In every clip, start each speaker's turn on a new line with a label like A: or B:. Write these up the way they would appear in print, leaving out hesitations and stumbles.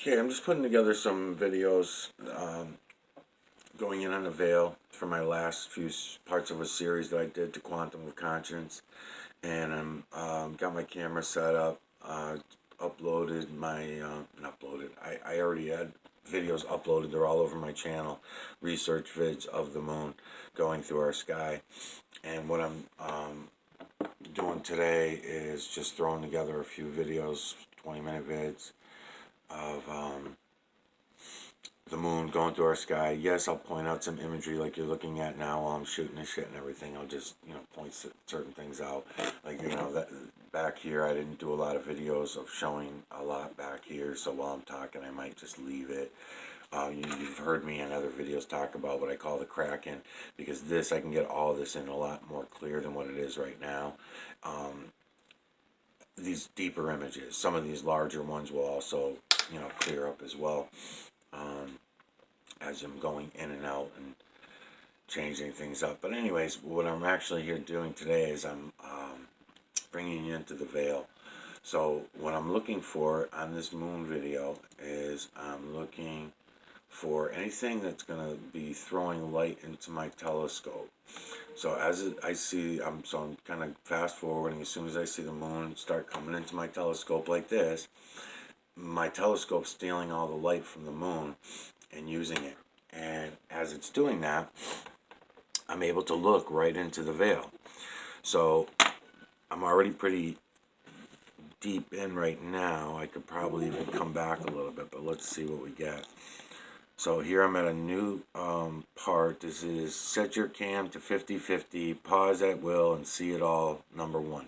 A: Okay, I'm just putting together some videos going in on the veil for my last few parts of a series that I did to Quantum of Conscience, and I'm got my camera set up, uploaded my, not uploaded, I already had videos uploaded, they're all over my channel, research vids of the moon going through our sky, and what I'm doing today is just throwing together a few videos, 20-minute vids, of the moon going through our sky. Yes, I'll point out some imagery like you're looking at now while I'm shooting this shit and everything. I'll just, point certain things out. Like, that back here, I didn't do a lot of videos of showing a lot back here, so while I'm talking, I might just leave it. You've heard me in other videos talk about what I call the Kraken, because this, I can get all this in a lot more clear than what it is right now. These deeper images, some of these larger ones will also, clear up as well. As I'm going in and out and changing things up. But anyways, what I'm actually here doing today is I'm bringing you into the veil. So what I'm looking for on this moon video is I'm looking for anything that's going to be throwing light into my telescope. So as I see, I'm kind of fast forwarding. As soon as I see the moon start coming into my telescope like this, my telescope's stealing all the light from the moon and using it. And as it's doing that, I'm able to look right into the veil. So I'm already pretty deep in right now. I could probably even come back a little bit, but let's see what we get. So here I'm at a new part. This is set your cam to 50-50, pause at will, and see it all, #1.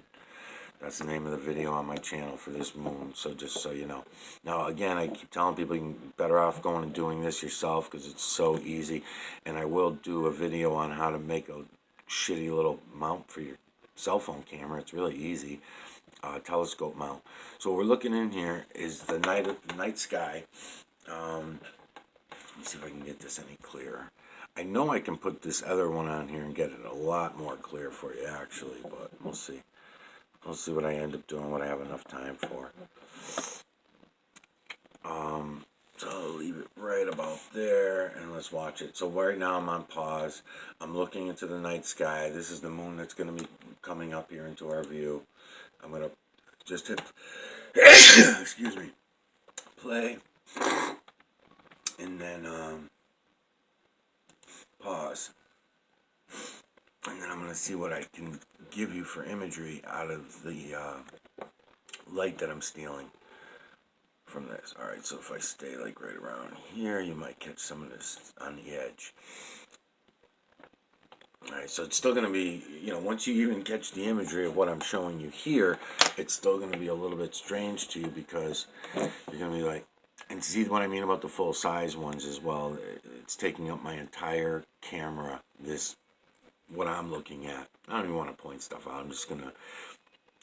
A: That's the name of the video on my channel for this moon, so just so you know. Now, again, I keep telling people you're better off going and doing this yourself because it's so easy. And I will do a video on how to make a shitty little mount for your cell phone camera. It's really easy. Telescope mount. So what we're looking in here is the night sky. Let me see if I can get this any clearer. I know I can put this other one on here and get it a lot more clear for you, actually, but we'll see. We'll see what I end up doing, what I have enough time for. So I'll leave it right about there, and let's watch it. So right now I'm on pause. I'm looking into the night sky. This is the moon that's going to be coming up here into our view. I'm going to just hit, excuse me, play, and then pause. And then I'm going to see what I can give you for imagery out of the light that I'm stealing from this. Alright, so if I stay like right around here, you might catch some of this on the edge. Alright, so it's still going to be, once you even catch the imagery of what I'm showing you here, it's still going to be a little bit strange to you because you're going to be like, and see what I mean about the full size ones as well. It's taking up my entire camera, what I'm looking at. I don't even want to point stuff out. I'm just going to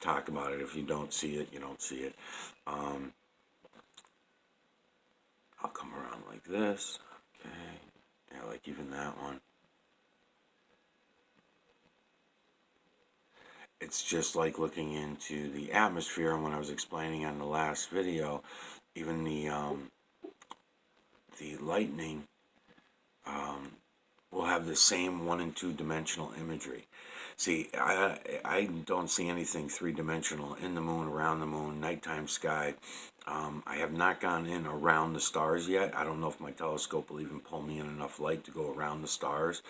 A: talk about it. If you don't see it, you don't see it. I'll come around like this. Okay. Yeah, like even that one. It's just like looking into the atmosphere. And when I was explaining on the last video, even the lightning will have the same 1 and 2 dimensional imagery. See, I don't see anything 3-dimensional in the moon, around the moon, nighttime sky. I have not gone in around the stars yet. I don't know if my telescope will even pull me in enough light to go around the stars.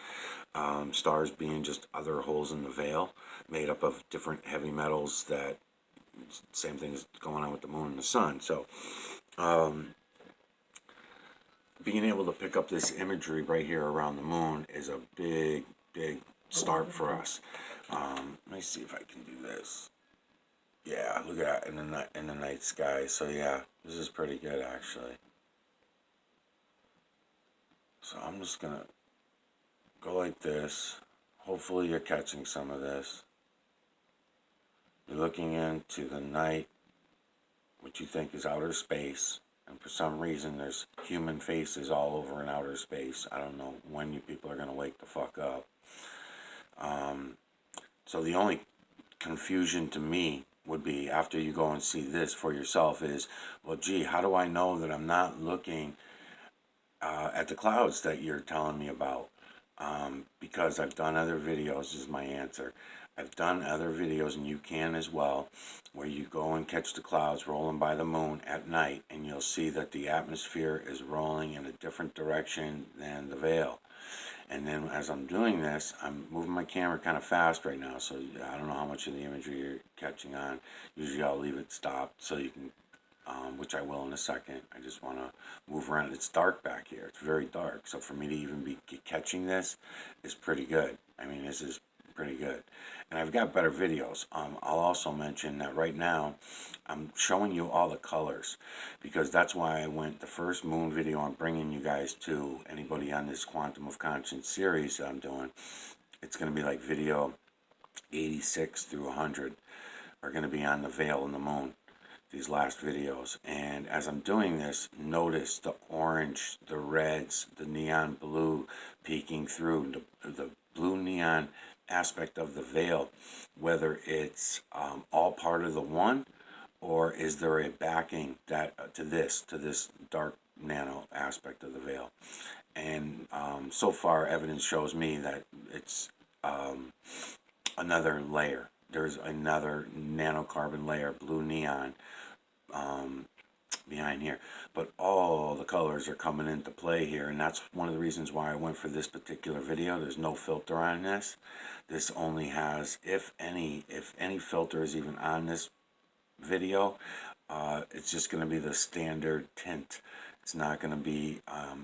A: Stars being just other holes in the veil made up of different heavy metals that, same thing is going on with the moon and the sun. So, being able to pick up this imagery right here around the moon is a big, big start for us. Let me see if I can do this. Yeah, look at that in the night sky. So yeah, this is pretty good actually. So I'm just gonna go like this. Hopefully you're catching some of this. You're looking into the night, what you think is outer space. And for some reason, there's human faces all over in outer space. I don't know when you people are going to wake the fuck up. So the only confusion to me would be, after you go and see this for yourself, is, well, gee, how do I know that I'm not looking at the clouds that you're telling me about? Because I've done other videos, is my answer. I've done other videos, and you can as well, where you go and catch the clouds rolling by the moon at night, and you'll see that the atmosphere is rolling in a different direction than the veil. And then as I'm doing this, I'm moving my camera kind of fast right now, so I don't know how much of the imagery you're catching on. Usually I'll leave it stopped so you can, which I will in a second. I just want to move around. It's dark back here. It's very dark. So for me to even be catching this is pretty good. I mean, this is pretty good. And I've got better videos. I'll also mention that right now I'm showing you all the colors, because that's why I went the first moon video I'm bringing you guys to, anybody on this Quantum of Conscience series that I'm doing. It's going to be like video 86 through 100 are going to be on the veil and the moon, these last videos. And as I'm doing this, notice the orange, the reds, the neon blue peeking through, the blue neon aspect of the veil, whether it's all part of the one, or is there a backing that to this dark nano aspect of the veil. And so far evidence shows me that it's another layer. There's another nanocarbon layer, blue neon, behind here. But all the colors are coming into play here, and that's one of the reasons why I went for this particular video. There's no filter on this. This only has, if any filter is even on this video, it's just going to be the standard tint. It's not going to be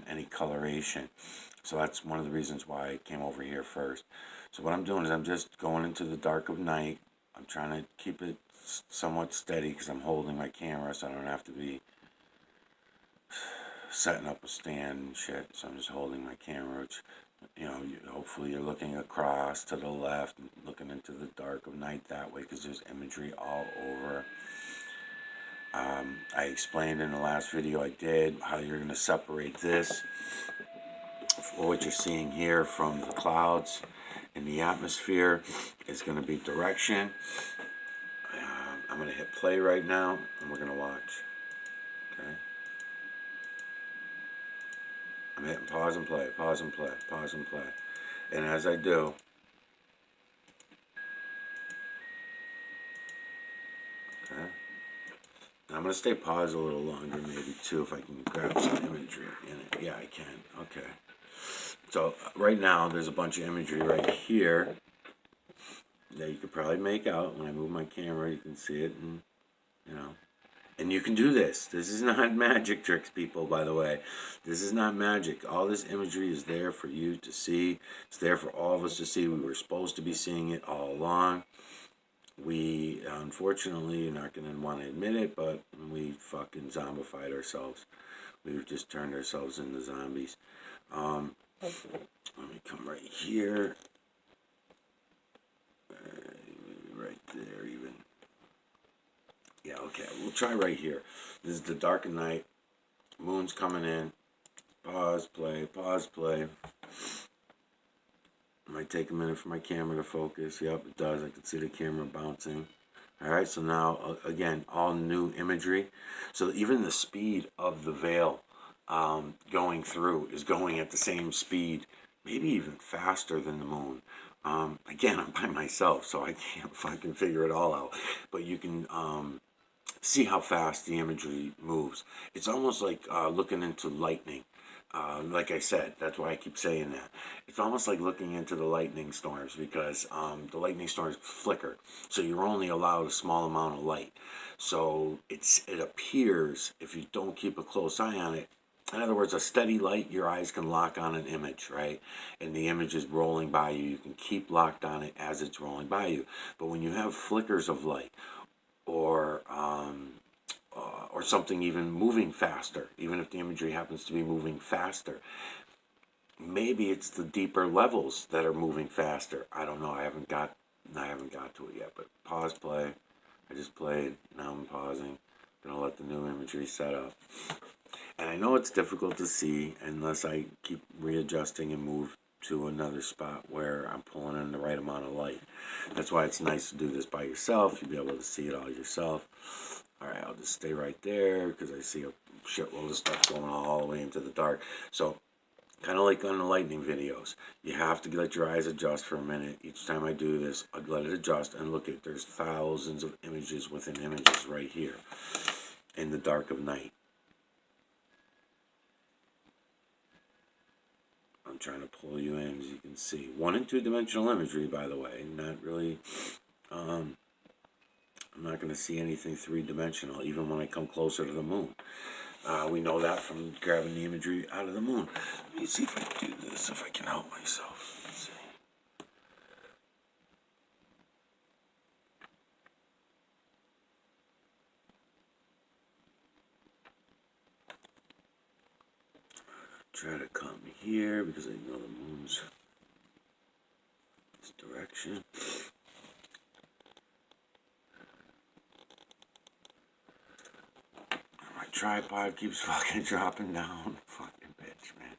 A: any coloration. So that's one of the reasons why I came over here first. So what I'm doing is I'm just going into the dark of night. I'm trying to keep it somewhat steady because I'm holding my camera, so I don't have to be setting up a stand and shit. So I'm just holding my camera, which, you know, hopefully you're looking across to the left and looking into the dark of night that way, because there's imagery all over. I explained in the last video I did how you're going to separate this, for what you're seeing here, from the clouds in the atmosphere. Is going to be direction. I'm going to hit play right now, and we're going to watch. Okay. I'm hitting pause and play, pause and play, pause and play. And as I do, okay, I'm going to stay paused a little longer, maybe too, if I can grab some imagery in it. Yeah, I can. Okay. So right now, there's a bunch of imagery right here that you could probably make out. When I move my camera, you can see it, and, you know. And you can do this. This is not magic tricks, people, by the way. This is not magic. All this imagery is there for you to see. It's there for all of us to see. We were supposed to be seeing it all along. We, unfortunately, you're not going to want to admit it, but we fucking zombified ourselves. We've just turned ourselves into zombies. Let me come right here. Right there, even. Yeah, okay, we'll try right here. This is the dark of night. Moon's coming in. Pause, play, pause, play. Might take a minute for my camera to focus. Yep, it does. I can see the camera bouncing. Alright, so now, again, all new imagery. So even the speed of the veil going through is going at the same speed, maybe even faster than the moon. Again, I'm by myself, so I can't fucking figure it all out. But you can see how fast the imagery moves. It's almost like looking into lightning. Like I said, that's why I keep saying that. It's almost like looking into the lightning storms, because the lightning storms flicker. So you're only allowed a small amount of light. So it appears, if you don't keep a close eye on it, in other words, a steady light, your eyes can lock on an image, right? And the image is rolling by you. You can keep locked on it as it's rolling by you. But when you have flickers of light, or something even moving faster, even if the imagery happens to be moving faster, maybe it's the deeper levels that are moving faster. I don't know. I haven't got to it yet. But pause, play. I just played. Now I'm pausing. Gonna let the new imagery set up. And I know it's difficult to see unless I keep readjusting and move to another spot where I'm pulling in the right amount of light. That's why it's nice to do this by yourself. You'll be able to see it all yourself. Alright, I'll just stay right there because I see a shitload of stuff going all the way into the dark. So, kind of like on the lightning videos, you have to let your eyes adjust for a minute. Each time I do this, I'd let it adjust and look at, there's thousands of images within images right here in the dark of night. I'm trying to pull you in, as you can see. 1 and 2 dimensional imagery, by the way. Not really, I'm not going to see anything 3-dimensional, even when I come closer to the moon. We know that from grabbing the imagery out of the moon. Let me see if I can do this, if I can help myself. Let's see. Try to come here because I know the moon's this direction. My tripod keeps fucking dropping down. Fucking bitch, man.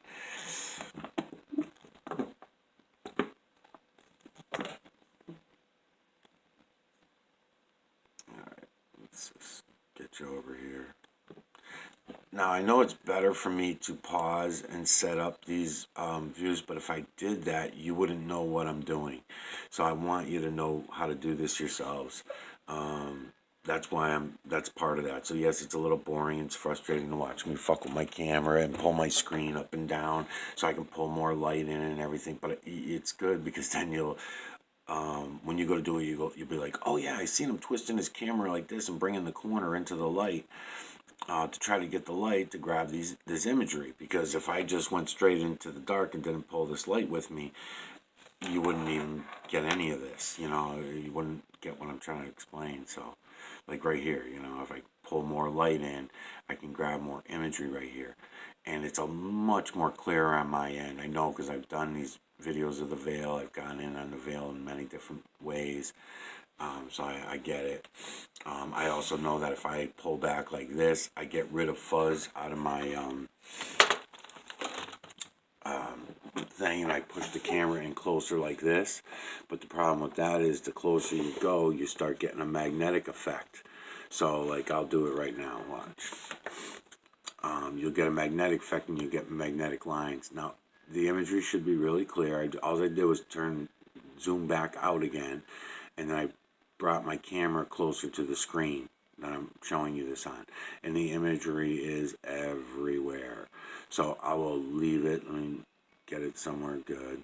A: Alright, let's just get you over here. Now, I know it's better for me to pause and set up these views, but if I did that, you wouldn't know what I'm doing. So I want you to know how to do this yourselves. That's part of that. So yes, it's a little boring. It's frustrating to watch me fuck with my camera and pull my screen up and down so I can pull more light in and everything. But it's good because then you'll, when you go to do it, you'll be like, oh yeah, I seen him twisting his camera like this and bringing the corner into the light. To try to get the light to grab this imagery, because if I just went straight into the dark and didn't pull this light with me, you wouldn't even get any of this, you know, you wouldn't get what I'm trying to explain. So like right here, you know, if I pull more light in, I can grab more imagery right here, and it's a much more clear on my end. I know because I've done these videos of the veil. I've gone in on the veil in many different ways. So I get it. I also know that if I pull back like this, I get rid of fuzz out of my thing, and I push the camera in closer like this. But the problem with that is the closer you go, you start getting a magnetic effect. So like I'll do it right now, watch. You'll get a magnetic effect and you get magnetic lines. Now, the imagery should be really clear. All I did was zoom back out again, and then I brought my camera closer to the screen that I'm showing you this on, and the imagery is everywhere. So I will leave it. Let me get it somewhere good.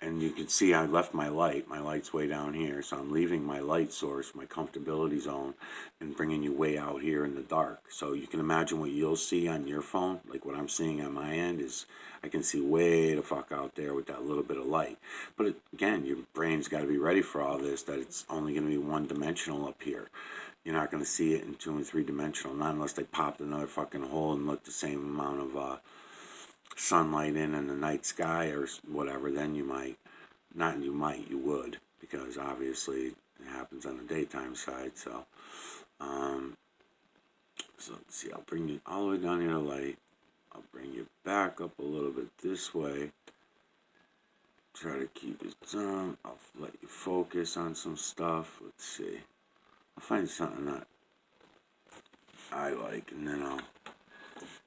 A: And you can see I left my light. My light's way down here, so I'm leaving my light source, my comfortability zone, and bringing you way out here in the dark. So you can imagine what you'll see on your phone. Like what I'm seeing on my end is I can see way the fuck out there with that little bit of light. But again, your brain's got to be ready for all this, that it's only going to be 1-dimensional up here. You're not going to see it in 2 and 3-dimensional, not unless they popped another fucking hole and let the same amount of sunlight in the night sky or whatever. Then you might, not you might, you would, because obviously it happens on the daytime side. So so let's see, I'll bring you all the way down here to light. I'll bring you back up a little bit this way. Try to keep it down. I'll let you focus on some stuff. Let's see, I'll find something that I like, and then I'll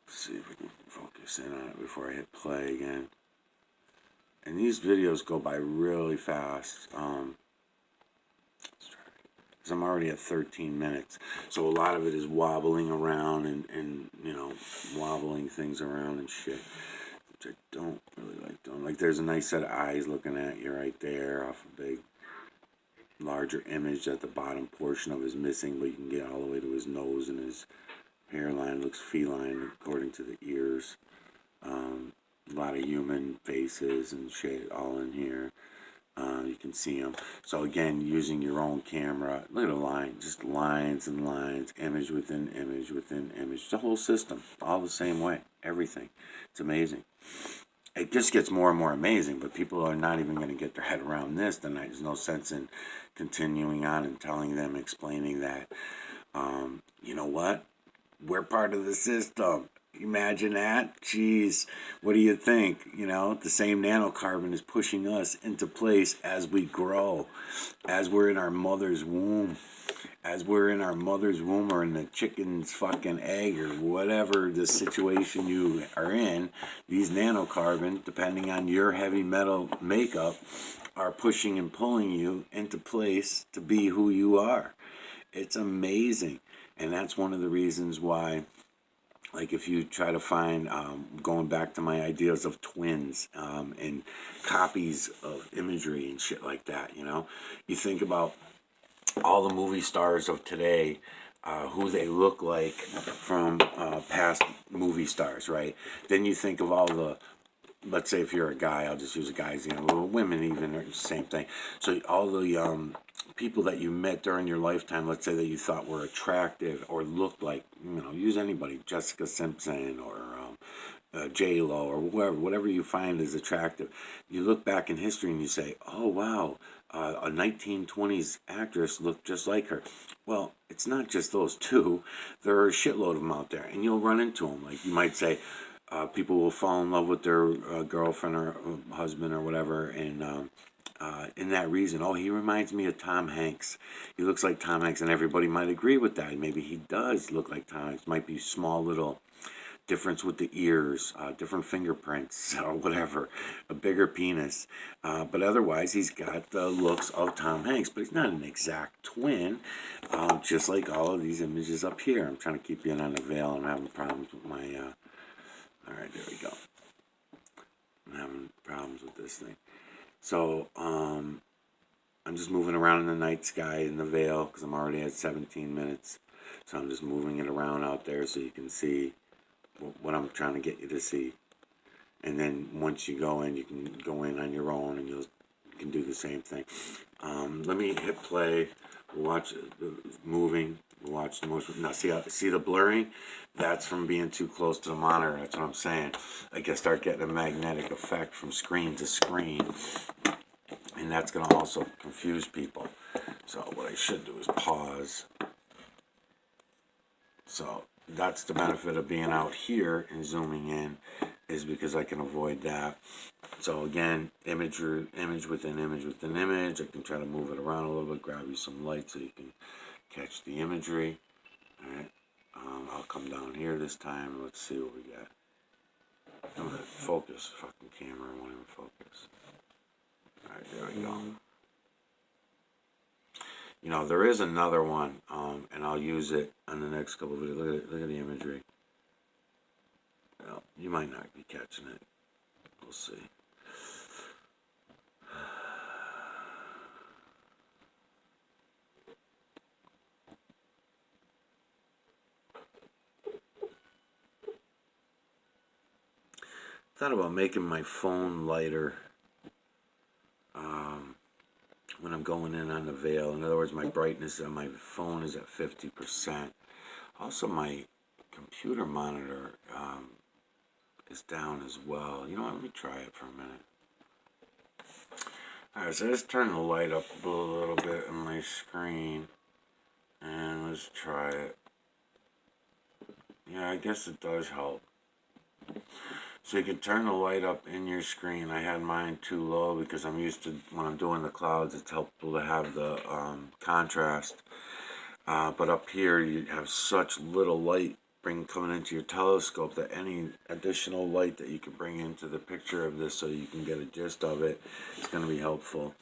A: see if we can focus in on it before I hit play again. And these videos go by really fast. Because I'm already at 13 minutes. So a lot of it is wobbling around and you know, wobbling things around and shit. Which I don't really like doing. Like there's a nice set of eyes looking at you right there off a big, larger image that the bottom portion of is missing, but you can get all the way to his nose, and his hairline looks feline according to the ears. A lot of human faces and shit all in here. You can see them. So again, using your own camera, look at the line, just lines and lines, image within image within image. The whole system, all the same way, everything. It's amazing. It just gets more and more amazing, but people are not even going to get their head around this. Then there's no sense in continuing on and telling them, explaining that, you know what, we're part of the system. Imagine that. Jeez. What do you think? You know, the same nanocarbon is pushing us into place as we grow, as we're in our mother's womb. As we're in our mother's womb or in the chicken's fucking egg or whatever the situation you are in, these nanocarbon, depending on your heavy metal makeup, are pushing and pulling you into place to be who you are. It's amazing. And that's one of the reasons why, like, if you try to find, going back to my ideas of twins, and copies of imagery and shit like that, you know, you think about all the movie stars of today, who they look like from past movie stars, right? Then you think of all the, let's say if you're a guy, I'll just use a guy's, you know, women even are the same thing. So all the people that you met during your lifetime, let's say that you thought were attractive or looked like, you know, use anybody, Jessica Simpson or J-Lo or whatever you find is attractive. You look back in history and you say, oh wow, a 1920s actress looked just like her. Well, it's not just those two. There are a shitload of them out there, and you'll run into them. Like, you might say, people will fall in love with their girlfriend or husband or whatever, and in that reason, oh, he reminds me of Tom Hanks. He looks like Tom Hanks, and everybody might agree with that. Maybe he does look like Tom Hanks. Might be small little difference with the ears, different fingerprints, or whatever, a bigger penis. But otherwise, he's got the looks of Tom Hanks, but he's not an exact twin, just like all of these images up here. I'm trying to keep you on the veil. I'm having problems with my, all right, there we go. I'm having problems with this thing. So, I'm just moving around in the night sky in the veil, because I'm already at 17 minutes. So I'm just moving it around out there so you can see what I'm trying to get you to see. And then once you go in, you can go in on your own, and you can do the same thing. Let me hit play. We'll watch the moving. We'll watch the motion. Now, see the blurring? That's from being too close to the monitor. That's what I'm saying. I can start getting a magnetic effect from screen to screen, and that's going to also confuse people. So what I should do is pause. So that's the benefit of being out here and zooming in, is because I can avoid that. So again, image within image within image. I can try to move it around a little bit, grab you some light so you can catch the imagery. All right, I'll come down here this time. Let's see what we got. I'm gonna focus. Fucking camera won't even focus. All right, there we go. You know, there is another one, and I'll use it on the next couple of videos. Look at the imagery. Well, you might not be catching it. We'll see. Thought about making my phone lighter when I'm going in on the veil. In other words, my brightness on my phone is at 50%. Also, my computer monitor is down as well. You know what? Let me try it for a minute. Alright, so let's turn the light up a little bit on my screen, and let's try it. Yeah, I guess it does help. So you can turn the light up in your screen. I had mine too low because I'm used to, when I'm doing the clouds, it's helpful to have the contrast. But up here, you have such little light coming into your telescope that any additional light that you can bring into the picture of this so you can get a gist of it is going to be helpful.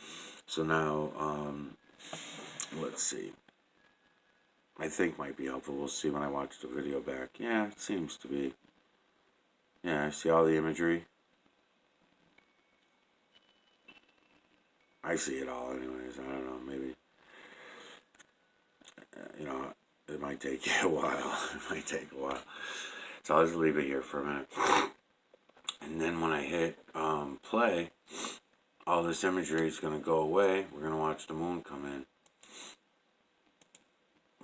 A: So now, let's see. I think might be helpful. We'll see when I watch the video back. Yeah, it seems to be. Yeah, I see all the imagery. I see it all anyways. I don't know, maybe, you know, it might take you a while. It might take a while. So I'll just leave it here for a minute. And then when I hit play, all this imagery is going to go away. We're going to watch the moon come in.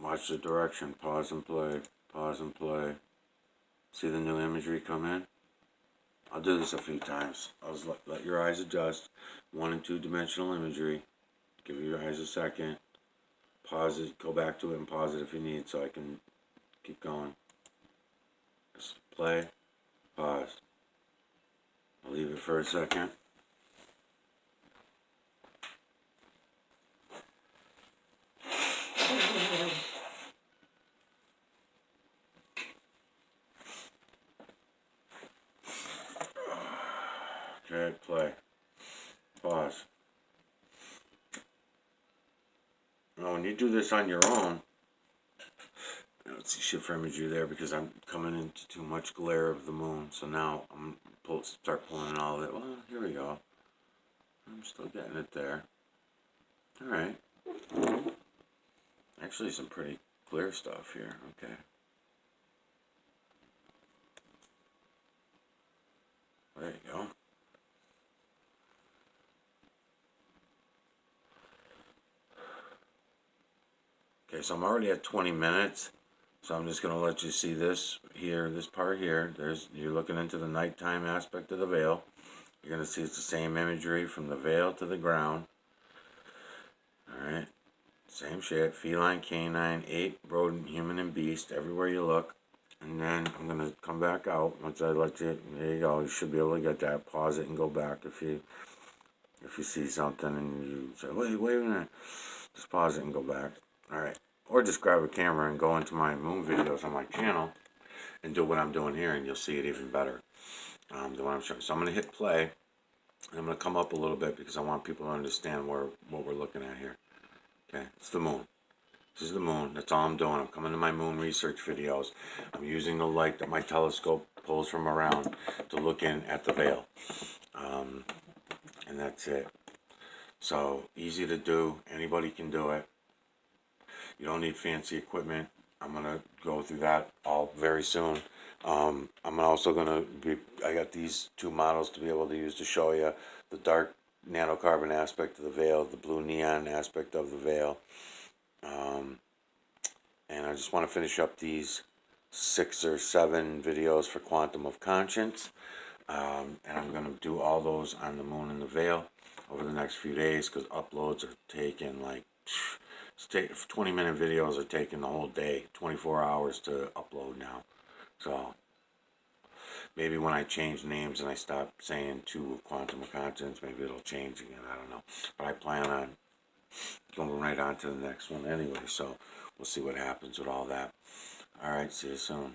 A: Watch the direction. Pause and play. Pause and play. See the new imagery come in? I'll do this a few times. I'll just let your eyes adjust. 1 and 2 dimensional imagery. Give your eyes a second. Pause it. Go back to it and pause it if you need so I can keep going. Just play, pause. I'll leave it for a second. Okay, play, pause. Now, when you do this on your own, let's see, shift imagery there because I'm coming into too much glare of the moon. So now I'm start pulling all of it. Well, here we go. I'm still getting it there. All right. Actually, some pretty clear stuff here. Okay. There you go. Okay, so I'm already at 20 minutes. So I'm just going to let you see this here, this part here. You're looking into the nighttime aspect of the veil. You're going to see it's the same imagery from the veil to the ground. Alright, same shit. Feline, canine, ape, rodent, human, and beast. Everywhere you look. And then I'm going to come back out. Once I let you, there you go. You should be able to get that. Pause it and go back if you see something and you say, wait a minute. Just pause it and go back. Alright. Or just grab a camera and go into my moon videos on my channel and do what I'm doing here, and you'll see it even better than what I'm showing. So I'm going to hit play, and I'm going to come up a little bit because I want people to understand what we're looking at here. Okay, it's the moon. This is the moon. That's all I'm doing. I'm coming to my moon research videos. I'm using the light that my telescope pulls from around to look in at the veil. And that's it. So, easy to do. Anybody can do it. You don't need fancy equipment. I'm going to go through that all very soon. I'm also going to be, I got these two models to be able to use to show you the dark nanocarbon aspect of the veil, the blue neon aspect of the veil. And I just want to finish up these 6 or 7 videos for Quantum of Conscience. And I'm going to do all those on the moon and the veil over the next few days because uploads are taking like 20-minute videos are taking the whole day, 24 hours to upload now. So maybe when I change names and I stop saying 2 of Quantum of Conscience, maybe it'll change again. I don't know. But I plan on going right on to the next one anyway. So we'll see what happens with all that. All right, see you soon.